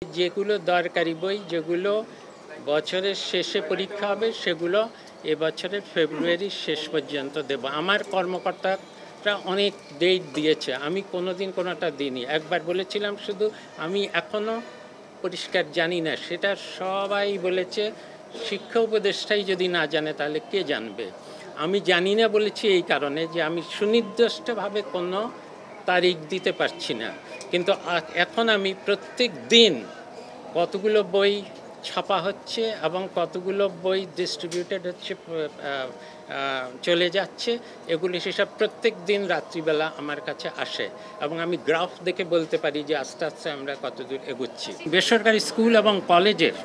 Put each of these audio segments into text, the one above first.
যেগুলো দরকারি বই, যেগুলো বছরের শেষে পরীক্ষা হবে, সেগুলো এবছরের ফেব্রুয়ারির শেষ পর্যন্ত দেব। আমার কর্মকর্তারা অনেক ডেট দিয়েছে, আমি কোনোদিন কোনোটা দিইনি। একবার বলেছিলাম শুধু, আমি এখনও পরিষ্কার জানি না। সেটা সবাই বলেছে, শিক্ষা উপদেষ্টাই যদি না জানে তাহলে কে জানবে। আমি জানি না বলেছি এই কারণে যে আমি সুনির্দিষ্টভাবে কোনো তারিখ দিতে পারছি না। কিন্তু এখন আমি প্রত্যেক দিন কতগুলো বই ছাপা হচ্ছে এবং কতগুলো বই ডিস্ট্রিবিউটেড হচ্ছে, চলে যাচ্ছে, এগুলি সেসব প্রত্যেক দিন রাত্রিবেলা আমার কাছে আসে এবং আমি গ্রাফ দেখে বলতে পারি যে আস্তে আস্তে আমরা কতদূর এগোচ্ছি। বেসরকারি স্কুল এবং কলেজের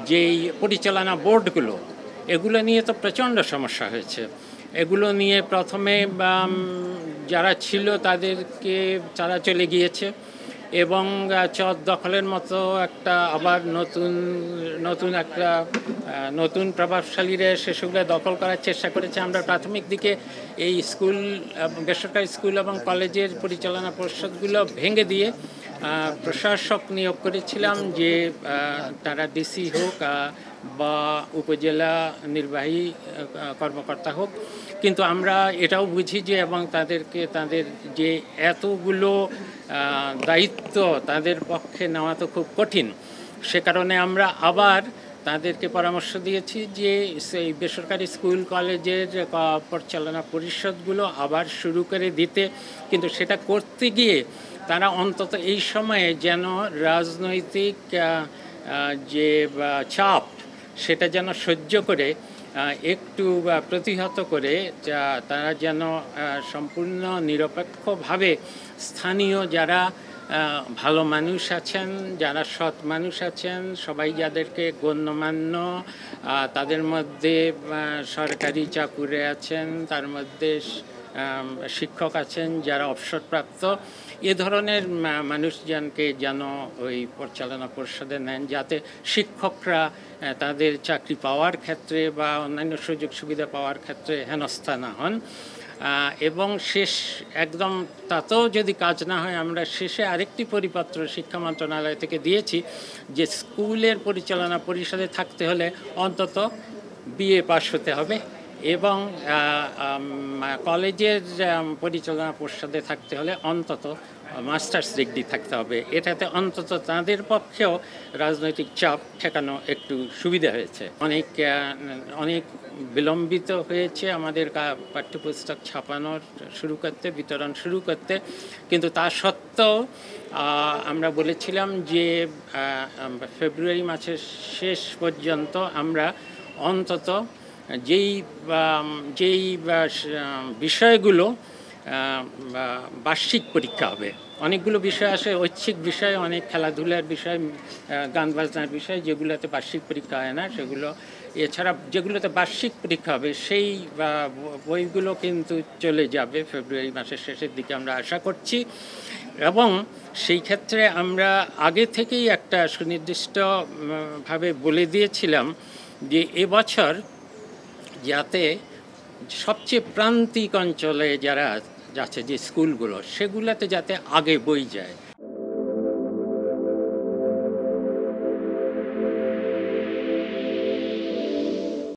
যেই পরিচালনা বোর্ডগুলো, এগুলো নিয়ে তো প্রচণ্ড সমস্যা হয়েছে। এগুলো নিয়ে প্রথমে যারা ছিল তারা চলে গিয়েছে এবং চর দখলের মতো একটা আবার নতুন প্রভাবশালীরা সেসবগুলো দখল করার চেষ্টা করেছে। আমরা প্রাথমিক দিকে এই বেসরকারি স্কুল এবং কলেজের পরিচালনা পরিষদগুলো ভেঙে দিয়ে প্রশাসক নিয়োগ করেছিলাম, যে তারা ডিসি হোক বা উপজেলা নির্বাহী কর্মকর্তা হোক। কিন্তু আমরা এটাও বুঝি যে এবং তাদের যে এতগুলো দায়িত্ব তাদের পক্ষে নেওয়া তো খুব কঠিন। সে কারণে আমরা আবার তাদেরকে পরামর্শ দিয়েছি যে সেই বেসরকারি স্কুল কলেজের পরিচালনা পরিষদগুলো আবার শুরু করে দিতে। কিন্তু সেটা করতে গিয়ে তারা অন্তত এই সময়ে যেন রাজনৈতিক যে চাপ, সেটা যেন সহ্য করে একটু প্রতিহত করে তারা যেন সম্পূর্ণ নিরপেক্ষভাবে স্থানীয় যারা ভালো মানুষ আছেন, যারা সৎ মানুষ আছেন, সবাই যাদেরকে গণ্যমান্য, তাদের মধ্যে সরকারি চাকুরে আছেন, তার মধ্যে শিক্ষক আছেন যারা অবসরপ্রাপ্ত, এ ধরনের মানুষজনকে যেন ওই পরিচালনা পরিষদে নেন, যাতে শিক্ষকরা তাদের চাকরি পাওয়ার ক্ষেত্রে বা অন্যান্য সুযোগ সুবিধা পাওয়ার ক্ষেত্রে হেনস্থা না হন। এবং একদম তাতেও যদি কাজ না হয়, আমরা শেষে আরেকটি পরিপত্র শিক্ষা মন্ত্রণালয় থেকে দিয়েছি যে স্কুলের পরিচালনা পরিষদে থাকতে হলে অন্তত বিএ পাস হতে হবে এবং কলেজের পরিচালনা পরিষদে থাকতে হলে অন্তত মাস্টার্স ডিগ্রি থাকতে হবে। এটাতে অন্তত তাদের পক্ষেও রাজনৈতিক চাপ ঠেকানো একটু সুবিধা হয়েছে। অনেক বিলম্বিত হয়েছে আমাদের পাঠ্যপুস্তক ছাপানোর বিতরণ শুরু করতে, কিন্তু তা সত্ত্বেও আমরা বলেছিলাম যে ফেব্রুয়ারি মাসের শেষ পর্যন্ত আমরা অন্তত যেই বিষয়গুলো বার্ষিক পরীক্ষা হবে, অনেকগুলো বিষয় আসে, ঐচ্ছিক বিষয়, অনেক খেলাধুলার বিষয়, গান বাজনার বিষয়, যেগুলোতে বার্ষিক পরীক্ষা হয় না সেগুলো। এছাড়া যেগুলোতে বার্ষিক পরীক্ষা হবে সেই বইগুলো কিন্তু চলে যাবে ফেব্রুয়ারি মাসের শেষের দিকে আমরা আশা করছি। এবং সেই ক্ষেত্রে আমরা আগে থেকেই একটা সুনির্দিষ্টভাবে বলে দিয়েছিলাম যে এবছর যাতে সবচেয়ে প্রান্তিক অঞ্চলে যারা যাচ্ছে যে স্কুলগুলো, সেগুলোতে যাতে আগে বই যায়।